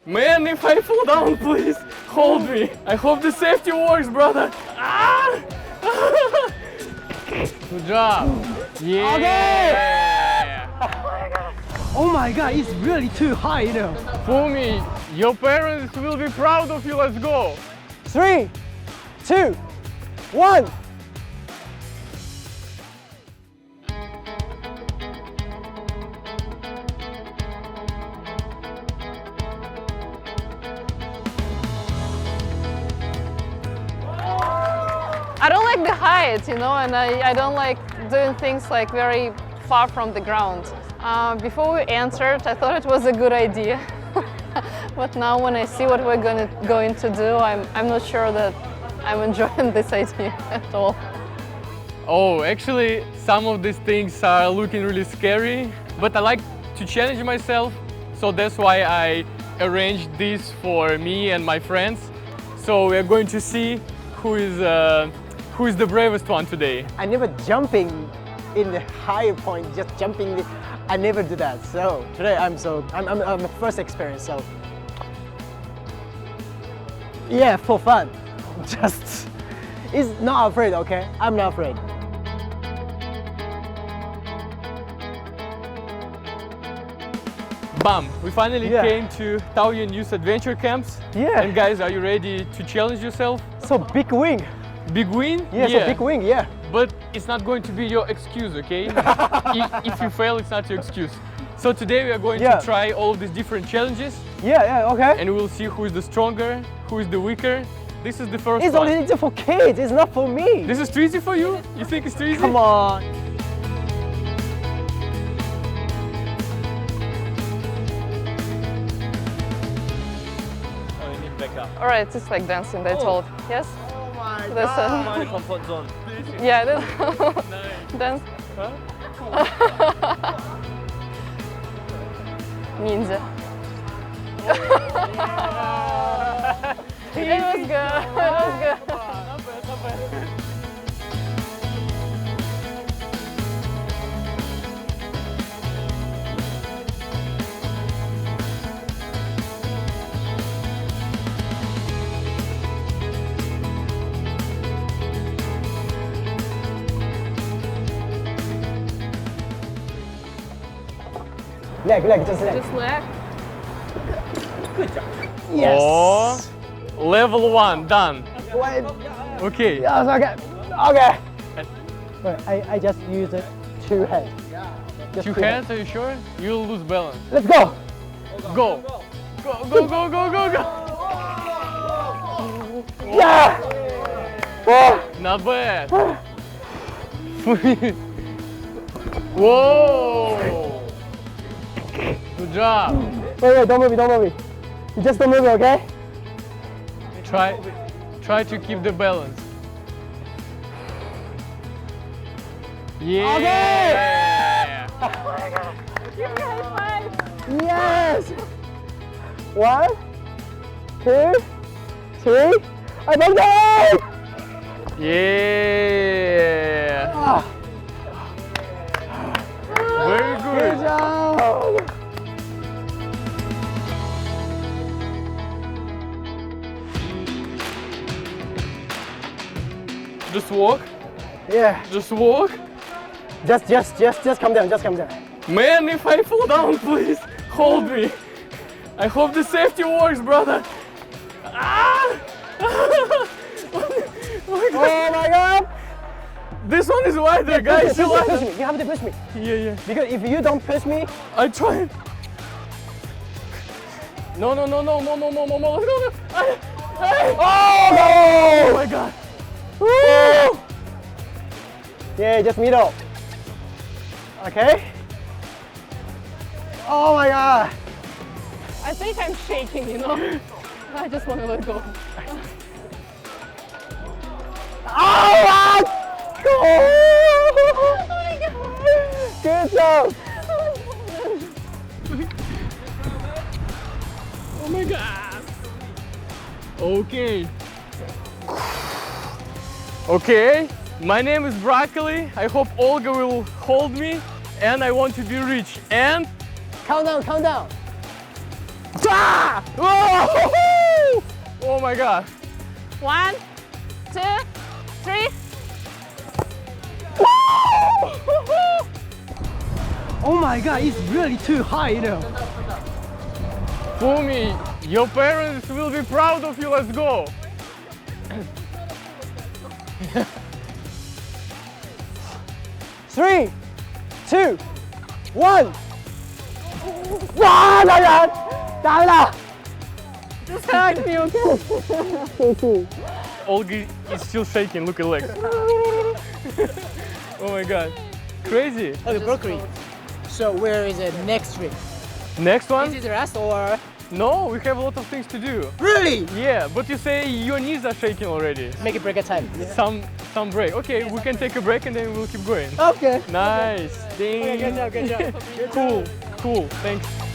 Man, if I fall down, please hold me. I hope the safety works, brother. Ah! Good job. Yeah. Okay. Oh my god, it's really too high, you know. Fumi, your parents will be proud of you. Let's go. 3, 2, 1. I don't like the height, you know, and I don't like doing things like very far from the ground. Before we entered, I thought it was a good idea. But now when I see what we're going to do, I'm not sure that I'm enjoying this idea at all. Oh, actually, some of these things are looking really scary, but I like to challenge myself, so that's why I arranged this for me and my friends. So we're going to see who is the bravest one today. I never jumping in the higher point, just jumping. I never do that. So today I'm a first experience. So yeah, for fun. Just it's not afraid. Okay, I'm not afraid. Bam! We finally came to Taoyuan Youth Adventure Camps. Yeah. And guys, are you ready to challenge yourself? So big wing. Big win? Yeah, so big wing, yeah. But it's not going to be your excuse, okay? If you fail, it's not your excuse. So today we are going to try all of these different challenges. Yeah, okay. And we'll see who is the stronger, who is the weaker. This is the first It's one. only for kids, it's not for me. This is too easy for you? You think it's too easy? Come on. Oh, you need backup. All right, it's like dancing, they told. Yes? Oh my This, Find a comfort zone. yeah, this dance. Ninja. It was good. It was good. Leg, just leg. Just leg. Yes. Oh, level 1, done. Wait. Okay. Yes, okay. Okay. Wait, I just use it 2 hands. Just 2 hands, are you sure? You'll lose balance. Let's go. Go. Go. Yeah. Oh. Not bad. Whoa. Good job. Wait, don't move me. You just don't move me, okay? Try to keep the balance. Yeah. Okay. Give me a high five. Yes. 1, 2, 3. I made it. Yeah. Ah. Very Good good. job. Just walk. Yeah. Just walk. Just come down. Man, if I fall down, please hold me. I hope the safety works, brother. Ah! Oh my god. This one is wider, guys. You have to push me. Yeah. Because if you don't push me, I tried. No. Let's go. Oh my god. woo! Yeah, just middle. Okay. Oh my god. I think I'm shaking, you know. I just want to let go. Oh my god. Oh my god. Good job. Oh my god. Okay. Okay. My name is Broccoli. I hope Olga will hold me, and I want to be rich. And Count down. ah! Whoa! my god. 1, 2, 3. Oh my god, it's really too high, you know. Fumi, your parents will be proud of you. Let's go. 3, 2, 1. 哇！男人打了。Just hug me, okay? Olga is still shaking. Look at legs. Oh my god. Crazy. Okay, broccoli. So where is the next trip? Next one? Is it the rest or? No, we have a lot of things to do. Really? Yeah, but you say your knees are shaking already. Make it break at time. Some break. Okay, we can take a break and then we'll keep going. Okay. Nice. Ding. Okay, good job, good job. Cool. Thanks.